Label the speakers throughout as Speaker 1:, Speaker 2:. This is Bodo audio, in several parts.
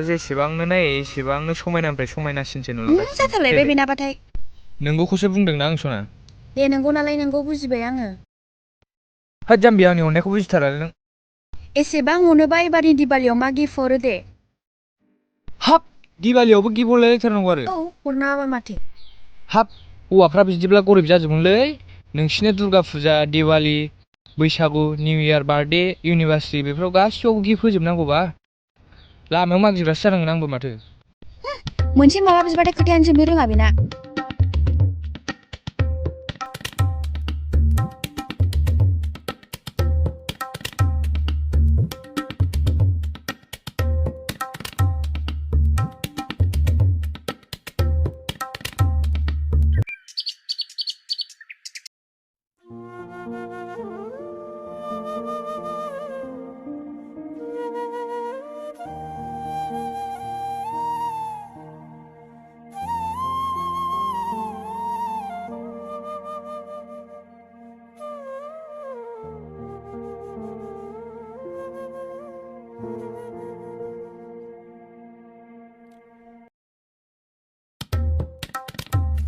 Speaker 1: जेसेबांनो नायो एसेबांनो समायनानिफ्राय समायनासिनसो नुलांगासिनो।
Speaker 2: जाथारलायबाय बेनाबाथाय।
Speaker 1: नोंगौखौसो बुंदोंना आं सना।
Speaker 2: दे नोंगौ नालाय नोंगौ बुजिबाय आङो।
Speaker 1: होद जाम्बि आंनि अननायखौ बुजिथारालै नों।
Speaker 2: एसेबां अनोबा एबारनि दिवालियाव मा गिफ्ट हरो दे।
Speaker 1: हाब दिवालियावबो गिफ्ट हरलायलायथारनांगौ आरो।
Speaker 2: औ हरनाङाबा माथो।
Speaker 1: हाब हौवाफ्रा बिदिब्ला गरिब जाजोबगोनलै। नोंसिना दुर्गा फुजा दिवालि बैसागु निउ इयार बार्थडे इउनिभार्सिटि बेफोराव गासियावबो गिफ्ट होजोबनांगौबा लामायाव मागिग्रासो जानांगोन आंबो माथो।
Speaker 2: मोनसे माबा बिबाथाय खोथायानो जोबनो रोङा बेना।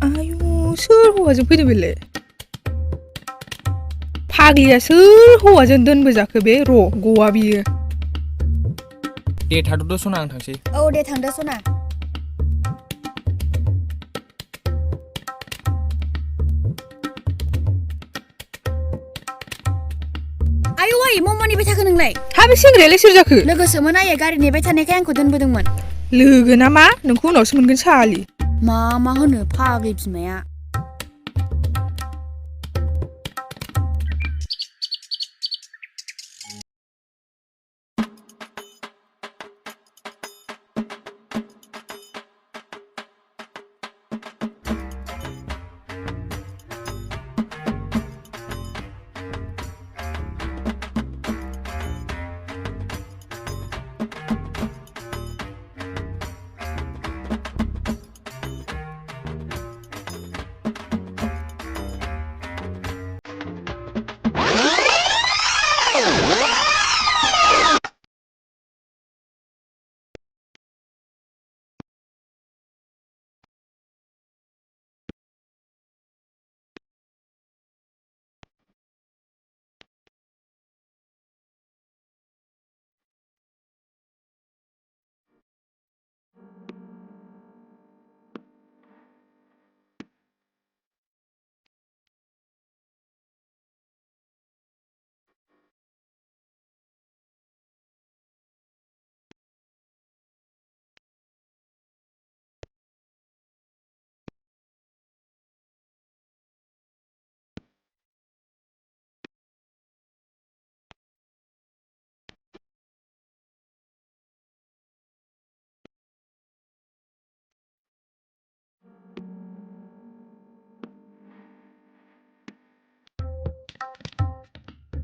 Speaker 3: आयु सोर हौवाजों फैदों बेलाय? फाग्लिया सोर हौवाजों दोनबोजाखो बे र' गवा बियो।
Speaker 1: दे थाथ'द' सना आं थांसै।
Speaker 2: औ दे थांदो सना। आयौ आइ मा नेबाय थाखो नोंलाय?
Speaker 3: हा बे सेंग्रायालाय सोर जाखो?
Speaker 2: लोगोसोमोन आइया गारि नेबाय थानायखाय आंखौ दोनबोदोंमोन।
Speaker 3: लोगो ना मा? नोंखौ उनावसो मोनगोन सालि।
Speaker 2: मा होनो फाग्लि बिमाया।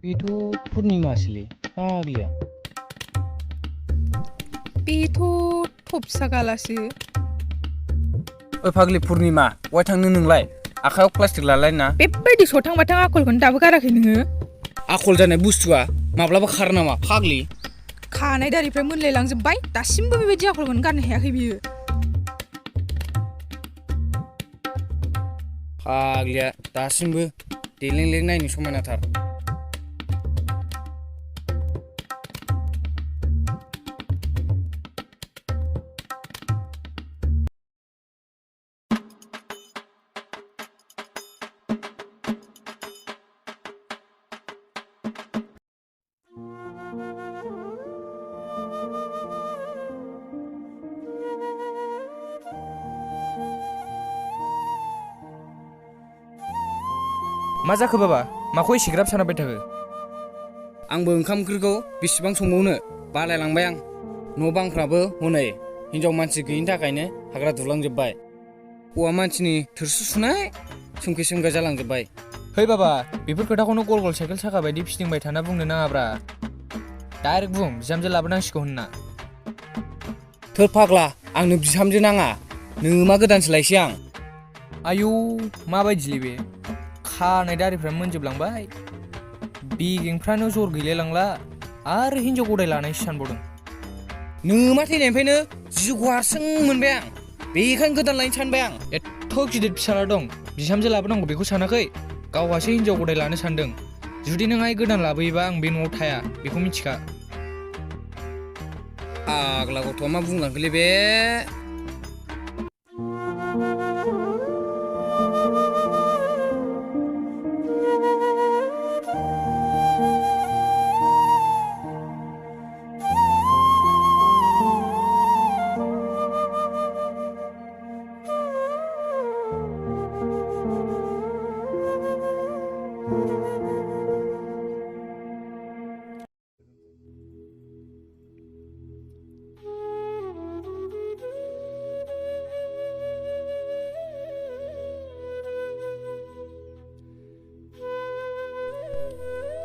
Speaker 1: बेथ' पुर्निमासोलै फाग्लिया।
Speaker 3: बेथ' थफिसा गालासो।
Speaker 1: ओइ फाग्लि पुर्निमा अहाय थांनो नोंलाय? आखायाव प्लास्टिक लालायना।
Speaker 3: बेबायदि सथां बाथां आखलखौनो दाबो गाराखै नोङो?
Speaker 1: आखल जानाय बुस्थुआ माब्लाबा खारो नामा फाग्लि?
Speaker 3: खानाय दारिफ्रा मोनलायलांजोब्बाय दासिमबो बेबायदि आखलखौनो गारनो हायाखै बियो।
Speaker 1: फाग्लिया दासिमबो देलेंलें नायनो समायनाथार। मा जाखो बाबा? माखौ एसेग्राब सानबाय थाखो? आंबो ओंखाम ओंख्रिखौ बेसेबां संबावनो बालायलांबाय आं। न' बांफ्राबो हनै हिनजाव मानसि गैयिनि थाखायनो हाग्रा दुलांजोब्बाय। हौवा मानसिनि थोरसि सुनाय सोमखे सोमखे जालांजोब्बाय। है बाबा बेफोर खोथाखौनो गल गल साइकेल साखा बायदि फिदिंबाय थाना बुंनो नाङाब्रा। डाइरेक्ट बुं बिहामजो लाबोनांसिगौ होनना। थोर फाग्ला आंनो बिहामजो नाङा नोमा गोदानसो लायसै आं। आयौ माबायदिलै बे? खानाय दारिफ्रा मोनजोबलांबाय बेगेंफ्रानो जर गैलायलांला आरो हिनजाव गदाय लानायसो सानबावदों। नोमा थैनायनिफ्रायनो जिउखौ हारसिं मोनबाय आं बेखायनो गोदान लायनो सानबाय आं
Speaker 4: एथ' गिदिर फिसाला दं बिहामजो लाबोनांगौ बेखौ सानाखै गावहासो हिनजाव गदाय लानो सानदों जुदि नों आइ गोदान लाबोयोबा आं बे न'आव थाया बेखौ मिथिखा
Speaker 1: आग्ला गथ'आ मा बुंलांखोलै बे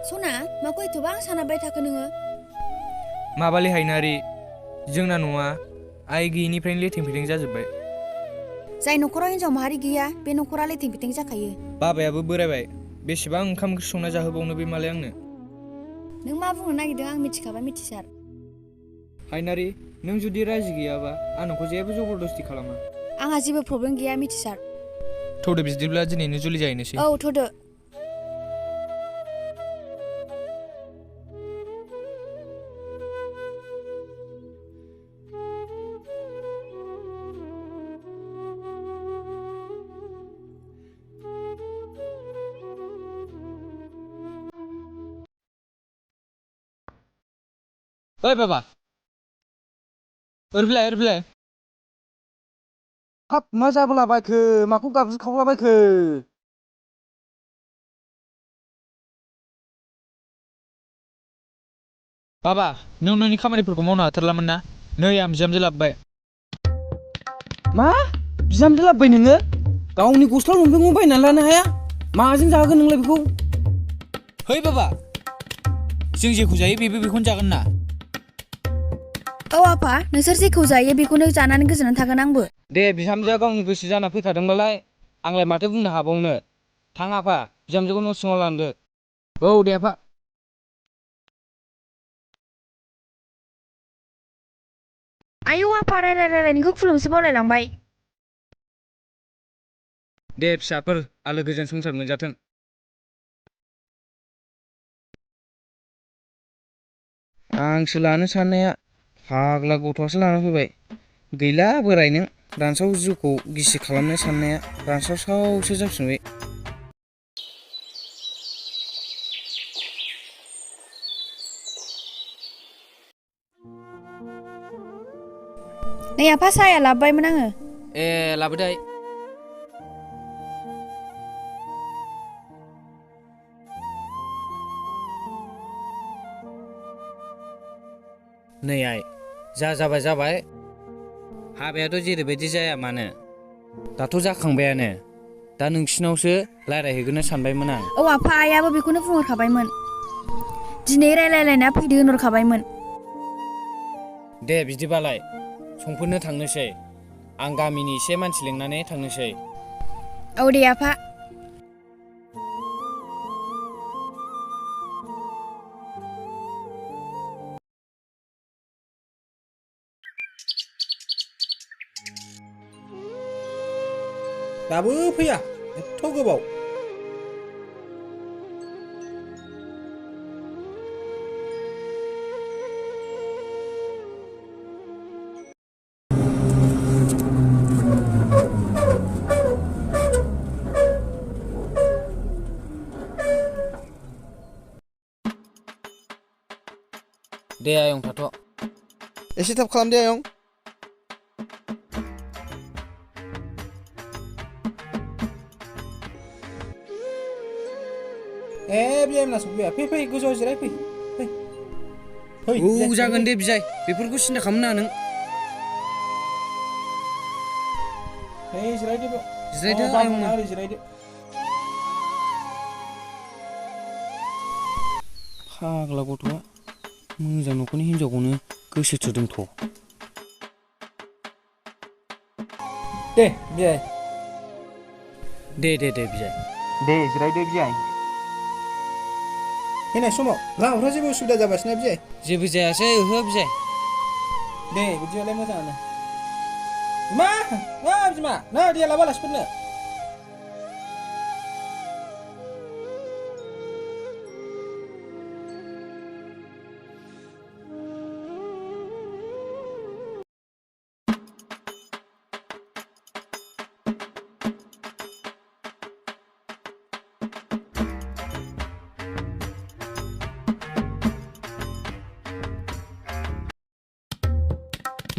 Speaker 5: सना माखौ एथ'बां सानाबाय थाखो नोङो
Speaker 4: माबालै हायनारि जोंना न'आ आइ गैयिनिफ्रायनो लेथें फेथें जाजोब्बाय
Speaker 5: जाय न'खराव हिनजाव माहारि गैया बे न'खरा लेथें फेथें जाखायो
Speaker 4: बाबायाबो बोरायबाय बेसेबां ओंखाम ओंख्रि संना जाहोबावनो बे मालाय आंनो
Speaker 5: नों मा बुंनो नागिरदों आं मिथिखाबाय मिथिसार
Speaker 4: हायनारि नों जुदि राजि गैयाबा आं नोंखौ जेबो जबरदस्ति खालामा
Speaker 5: आंहा जेबो प्रब्लेम गैया मिथिसार
Speaker 4: थौदो बिदिब्ला दिनैनो जुलि जाहैनोसै
Speaker 5: औ थ'दो
Speaker 4: ओइ बाबा ओरैफैलाय
Speaker 1: हाब मा जाबोलाबायखो माखौ गाबज्रिखावलाबायखो
Speaker 4: बाबा नों नोंनि खामानिफोरखौ मावनो हाथारलामोन ना नै आं बिहामजो लाबोबाय
Speaker 1: मा बिहामजो लाबोबाय नोङो गावनि गस्ला लंपेन्टखौ बायनानै लानो हाया माजों जागोन नोंलाय बेखौ
Speaker 4: है बाबा जों जेखौ जायो बेबो बेखौनो जागोन ना
Speaker 5: औ आफा नोंसोर जेखौ जायो बेखौनो जानानै गोजोननानै थागोन आंबो
Speaker 1: दे बिहामजोआ गावनि गोसो जाना फैखादोंबालाय आंलाय माथो बुंनो हाबावनो थां आफा बिहामजोखौ न' सिङाव लांदो औ दे आफा
Speaker 2: आयौ आफा रायलायनिखौ खुलुमसो बावलायलांबाय
Speaker 1: दे फिसाफोर आलो गोजोन संसार मोनजाथों आंसो लानो साननाया फाग्ला गथ'आसो लाना फैबाय गैला बोराय नों रानसाव जिउखौ गिसि खालामनो साननाया रानस्रावस्रावसो जाफिनबाय
Speaker 5: नै आफा साहाया लाबोबायमोन आङो
Speaker 1: ए लाबोदाय नै आइ जाबाय हाबायाथ' जेरैबायदि जाया मानो दाथ' जाखांबायानो दा नोंसिनावसो रायज्लायहैगोन सानबायमोन आं
Speaker 5: औ आफा आइयाबो बेखौनो बुंहरखाबायमोन दिनै रायलायलायना फैदो होनहरखाबायमोन
Speaker 1: दे बिदिबालाय संफोरनो थांनोसै आं गामिनि एसे मानसि लिंनानै थांनोसै
Speaker 5: औ दे आफा
Speaker 6: दाबो फैया एथ' गोबाव
Speaker 1: दे आयं थाथ'
Speaker 6: एसे थाब खालामदे आयं बियायमोना सफैया फै गोजौआव जिराय फै
Speaker 1: औ जागोन दे बिजाय बेफोरखौ सिन्था खालामनो नों
Speaker 6: जिरायदो
Speaker 1: जिरायदो आयंमोन
Speaker 6: ओरै जिरायदो
Speaker 1: फाग्ला गथ'आ मोजां न'खरनि हिनजावखौनो गोसो थोदोंथ'
Speaker 6: दे बियाय
Speaker 1: दे बिजाय
Speaker 6: दे जिरायदो बियाय फैनाय समाव लामाफ्रा जेबो उसुबिदा जाबासैना बियाय
Speaker 1: जेबो जायासै ओहो बिजाय
Speaker 6: दे बिदिबालाय मोजाङानो बिमा बिमा नै दैया लाबोआलासिफोरनो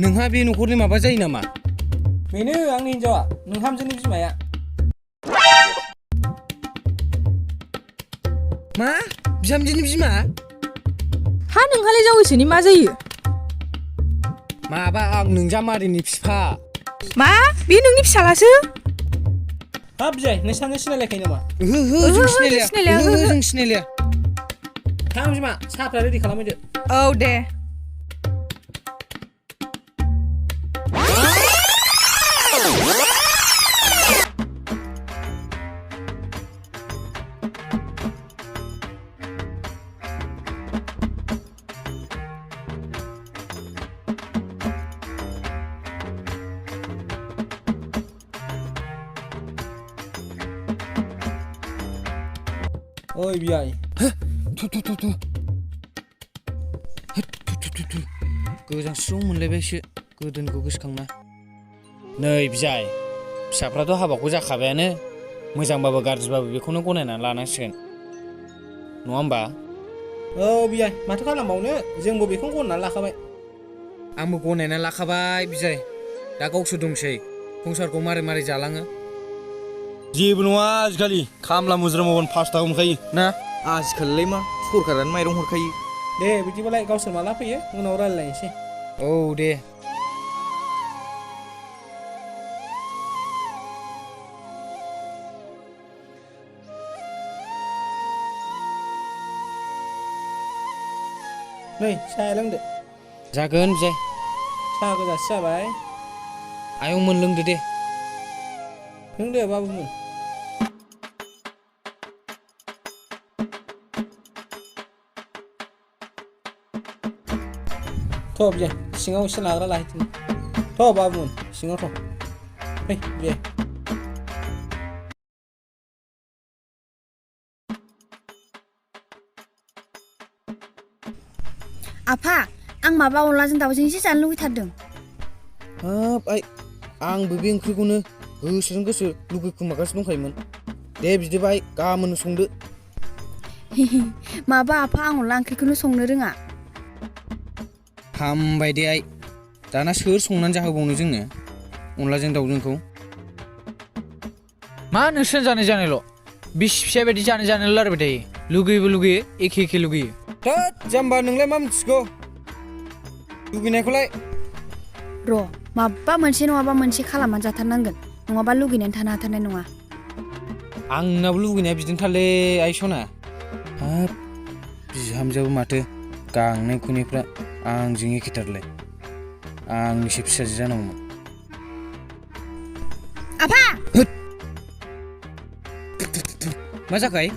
Speaker 1: नोंहा बे न'खरनि माबा जायो नामा?
Speaker 6: बेनो आंनि हिन्जावा नोंहामजोनि बिमाया
Speaker 1: मा? बिहामजोनि बिमा?
Speaker 3: हा नोंहालाय जावैसोनि मा जायो?
Speaker 1: माबा आं नोंजामादैनि बिफा।
Speaker 3: मा? बे नोंनि फिसालासो?
Speaker 6: हाब बियाय नोंसानो सिनायलायखायो नामा?
Speaker 1: ओहो जों सिनायलाया।
Speaker 3: सिनायलाया,
Speaker 1: ओहो
Speaker 3: ओहो।
Speaker 1: जों सिनायलाया।
Speaker 6: थां बिमा साहाफ्रा रेडि खालामहैदो
Speaker 3: औ दे।
Speaker 6: ओइ बियाय
Speaker 1: थु गोजांस्रिउ मोनलायबायसो गोदोनिखौ गोसोखांना। नै बिजाय फिसाफ्राथ' हाबाखौ जाखाबायानो मोजांबाबो गाज्रिबाबो बेखौनो गनायनानै लानांसिगोन नङा होमबा?
Speaker 6: औ बियाय माथो खालामबावनो जोंबो बेखौनो गनायनानै लाखाबाय।
Speaker 1: आंबो गनायना लाखाबाय बिजाय दा गावसोर दंसै संसारखौ मारै मारै जालाङो।
Speaker 7: जेबो नङा आजिखालि खामला मुजिरा मावबानो 5 थाखा मोनखायो ना।
Speaker 8: आजिखालिलाय मा सरखारानो माइरं हरखायो।
Speaker 6: दे बिदिबालाय गावसोर माला फैयो उनाव रायलायनोसै।
Speaker 1: औ दे।
Speaker 6: नै साहाया लोंदो
Speaker 1: जागोन बिजाय।
Speaker 6: साहा गोजासो जाबाय
Speaker 1: आयंमोन लोंदो दे।
Speaker 6: लोंदो बाबुमोन। थ' बियाय सिङाव एसे लाग्रा लाहैदिनि थ' बाबुमोन सिङाव थ' फै बियाय।
Speaker 5: आफा आं माबा अनलाजों दाउजों एसे जानो लुगैथारदों।
Speaker 1: हाब आइ आंबो बे ओंख्रिखौनो गोसोजों गोसो लुगैखुमागासिनो दंखायोमोन। दे बिदिबा आइ गाबोननो संदो।
Speaker 5: माबा आफा आं अनला ओंख्रिखौनो संनो रोङा।
Speaker 1: हामबाय दे आइ दाना सोर संनानै जाहोबावनो जोंनो अनलाजों दाउजोंखौ।
Speaker 4: मा नोंसोर जानायल' बिसि फिसाय बायदि जानो रायलायबाय थायो। लुगैयोबो लुगैयो एखे लुगैयो।
Speaker 1: थोद जाम्बा नोंलाय मा मिथिगौ लुगैनायखौलाय।
Speaker 5: र' माबा मोनसे नङाबा मोनसे खालामनानै जाथारनांगोन नङाबा लुगैनानै थानो हाथारनाय नङा।
Speaker 1: आंनाबो लुगैनाया बिदिनोथारलै आइ सना। हाब बिहामजोआबो माथो गांनाय उखैनायफ्रा आंजों एखेथारलाय। आंनिसो फिसाजो जानांगौमोन।
Speaker 5: आफा
Speaker 1: होद मा जाखाय?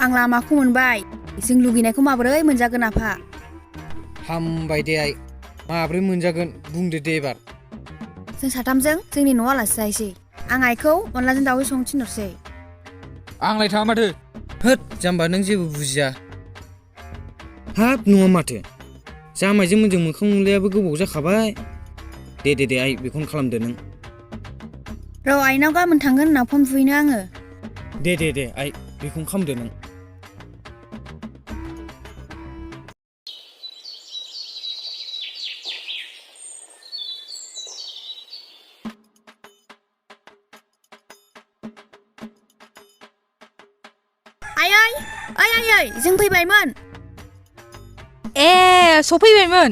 Speaker 5: आं लामाखौ मोनबाय जों लुगैनायखौ माबोरै मोनजागोन आफा?
Speaker 1: हामबाय दे आइ माब्रै मोनजागोन बुंदो दे एबार।
Speaker 5: जों साथामजों जोंनि न'आव आलासि जाहैसै। आं आइखौ अनलाजों दाउजों संनो थिनहरसै।
Speaker 4: आंलाय थाङा माथो।
Speaker 1: होद जाम्बा नों जेबो बुजिया। हाब नङा माथो जामाइजों मोनजों मोखां नुलायाबो गोबाव जाखाबाय। दे आइ बेखौनो खालामदो नों।
Speaker 5: र' आइनाव गाबोन थांगोन होनना फन बुहैनो आङो।
Speaker 1: दे आइ बेखौनो खालामदो नों।
Speaker 5: आयै जों फैबायमोन।
Speaker 3: ए सफैबायमोन।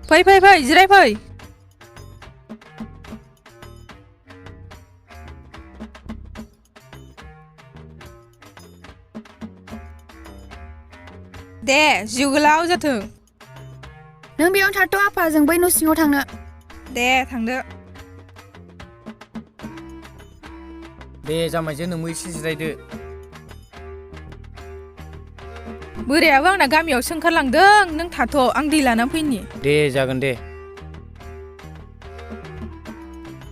Speaker 3: फै जिरायफै। दे जिउ गोलाव जाथों।
Speaker 5: नों बेयावनो थाथ' आफा जों बै न' सिङाव थांनो।
Speaker 3: दे थांदो।
Speaker 1: दे जामाइजो नोंबो एसे जिरायदो।
Speaker 3: बोरायाबो आंना गामियावसो ओंखारलांदों नों थाथ' आं दै लाना फैनि
Speaker 1: दे जागोन दे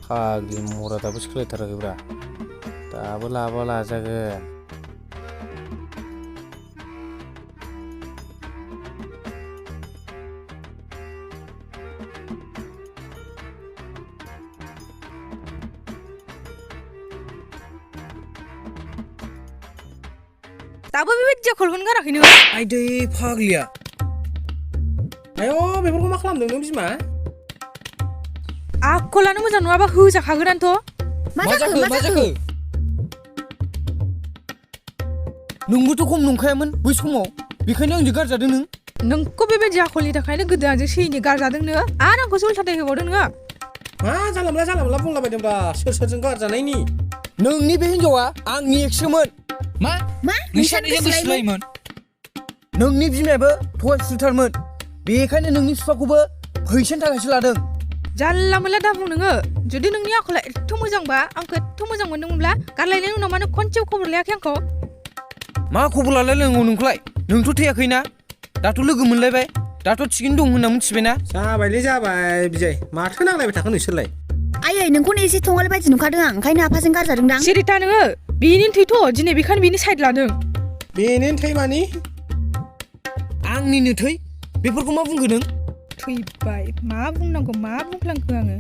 Speaker 1: फाग्लि महरा दाबो सोलायथाराखैब्रा दाबो लाबा लाजागोन
Speaker 3: दाबो बेबायदि आखलखौनो गाराखै नों
Speaker 1: आइदै फाग्लिया
Speaker 6: आय' बेफोरखौ मा खालामदों नों बिमा
Speaker 3: आखलानो मोजां नङाबा होजाखागोनानोथ'
Speaker 5: मा जाखो
Speaker 1: नोंबोथ' खम नंखायामोन बै समाव बेखायनो आंजों गारजादों नों
Speaker 3: नोंखौ बेबायदि आखलनि थाखायनो गोदो आंजों सैनि गारजादोंनो आरो आंखौ उल्थाथाय होबावदों नोङो
Speaker 6: मा जानला मोनला बुंलाबायदोंब्रा सोर सोरजों गारजानायनि
Speaker 1: नोंनि बे हिनजावा आंनि एक्सोमोन
Speaker 4: मा नोंसानिजों गोसोलायोमोन
Speaker 1: नोंनि बिमायाबो थगायसुथारमोन बेखायनो नोंनि बिफाखौबो फैसानि थाखायसो लादों
Speaker 3: जानला मोनला दा बुं नोङो जुदि नोंनि आखला एथ' मोजांबा आंखौ एथ' मोजां मोनदोंमोनब्ला गारलायनायनि उनाव मानो खनसेबो खबर लायाखै आंखौ
Speaker 1: मा खबर लालायनांगौ नोंखौलाय नोंथ' थैयाखैना दाथ' लोगो मोनलायबाय दाथ' थिगैनो दं होनना मिथिबायना
Speaker 6: जाबायलै जाबाय बिजय माथो नांलायबाय थाखो नोंसोरलाय
Speaker 5: आयै नोंखौनो एसे थंगालि बायदि नुखादों आं ओंखायनो आफाजों गारजादों दां
Speaker 3: सिरिथा नोङो बेनि थैथ' दिनै बेखायनो बेनि साइड लादों
Speaker 6: बेनो थै मानि
Speaker 1: आंनिनो थै बेफोरखौ मा बुंखो नों
Speaker 3: थैबाय मा बुंनांगौ मा बुंफ्लांखो आङो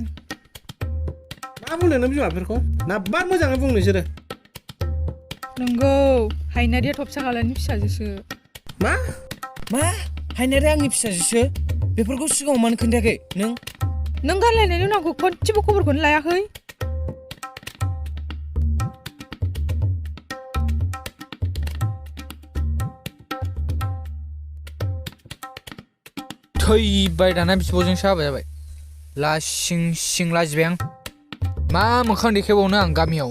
Speaker 6: मा बुंदों नों बिमाफोरखौ नाब्बार मोजाङै बुं नोंसोरो
Speaker 3: नंगौ हायनारिया थबसा गालानि फिसाजोसो
Speaker 6: मा
Speaker 1: हायनारि आंनि फिसाजोसो बेफोरखौ सिगाङाव मानो खोन्थायाखै
Speaker 3: नों गारलायनायनि उनाव आंखौ खनसेबो खबरखौनो लायाखै
Speaker 4: थैबाय दाना बिब'जोंसो हाबा जाबाय लासिं सिं लाजिबाय आं मा मोखां देखायबावनो आं गामियाव